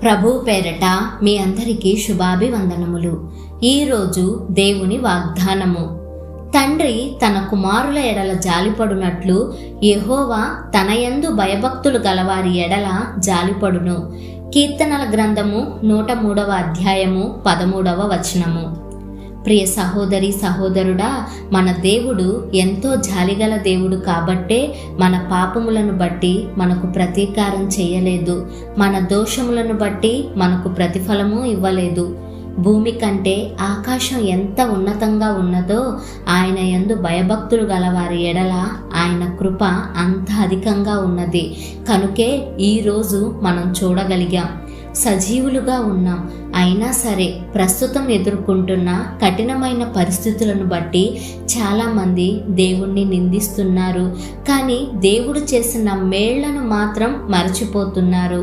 ప్రభు పేరట మీ అందరికీ శుభాభివందనములు. ఈరోజు దేవుని వాగ్దానము. తండ్రి తన కుమారుల ఎడల జాలిపడునట్లు యెహోవా తన యందు భయభక్తులు గలవారి ఎడల జాలిపడును. కీర్తనల గ్రంథము 103వ అధ్యాయము 13వ వచనము. ప్రియ సహోదరి సహోదరుడా, మన దేవుడు ఎంతో జాలిగల దేవుడు కాబట్టే మన పాపములను బట్టి మనకు ప్రతీకారం చేయలేదు, మన దోషములను బట్టి మనకు ప్రతిఫలము ఇవ్వలేదు. భూమి కంటే ఆకాశం ఎంత ఉన్నతంగా ఉన్నదో ఆయన యందు భయభక్తులు గలవారి ఎడల ఆయన కృప అంత అధికంగా ఉన్నది. కనుకే ఈరోజు మనం చూడగలిగాం, సజీవులుగా ఉన్నాం. అయినా సరే ప్రస్తుతం ఎదుర్కొంటున్న కఠినమైన పరిస్థితులను బట్టి చాలామంది దేవుణ్ణి నిందిస్తున్నారు, కానీ దేవుడు చేసిన మేళ్లను మాత్రం మరచిపోతున్నారు.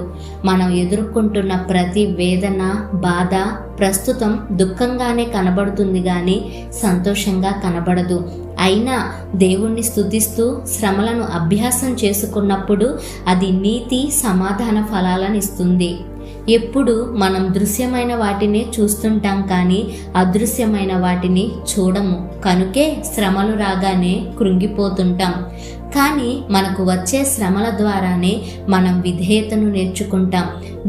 మనం ఎదుర్కొంటున్న ప్రతి వేదన, బాధ ప్రస్తుతం దుఃఖంగానే కనబడుతుంది కానీ సంతోషంగా కనబడదు. అయినా దేవుణ్ణి స్తుతిస్తూ శ్రమలను అభ్యాసం చేసుకున్నప్పుడు అది నీతి, సమాధాన ఫలాలను ఇస్తుంది. ఎప్పుడు మనం దృశ్యమైన వాటిని చూస్తుంటాం కానీ అదృశ్యమైన వాటిని చూడము. కనుకే శ్రమలు రాగానే కృంగిపోతుంటాం. కానీ మనకు వచ్చే శ్రమల ద్వారానే మనం విధేయతను నేర్చుకుంటాం,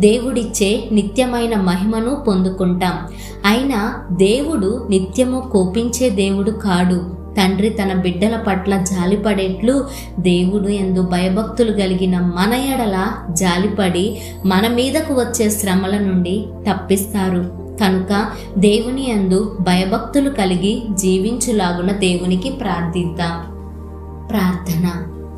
దేవుడిచ్చే నిత్యమైన మహిమను పొందుకుంటాం. అయినా దేవుడు నిత్యము కోపించే దేవుడు కాడు. తండ్రి తన బిడ్డల పట్ల జాలిపడేట్లు దేవుడు యందు భయభక్తులు కలిగిన మన ఎడల జాలిపడి మన మీదకు వచ్చే శ్రమల నుండి తప్పిస్తారు. కనుక దేవుని యందు భయభక్తులు కలిగి జీవించులాగున దేవునికి ప్రార్థిద్దాం. ప్రార్థన.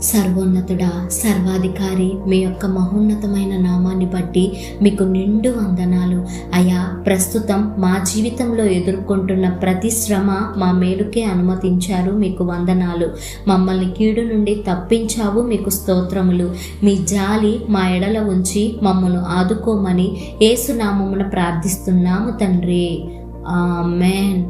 సర్వోన్నతుడా, సర్వాధికారి, మీ యొక్క మహోన్నతమైన నామాన్ని బట్టి మీకు నిండు వందనాలు అయ్యా. ప్రస్తుతం మా జీవితంలో ఎదుర్కొంటున్న ప్రతి శ్రమ మా మేలుకే అనుమతించారు, మీకు వందనాలు. మమ్మల్ని కీడు నుండి తప్పించావు, మీకు స్తోత్రములు. మీ జాలి మా ఎడల ఉంచి మమ్మల్ని ఆదుకోమని యేసు నామమున ప్రార్థిస్తున్నాము తండ్రి. ఆమేన్.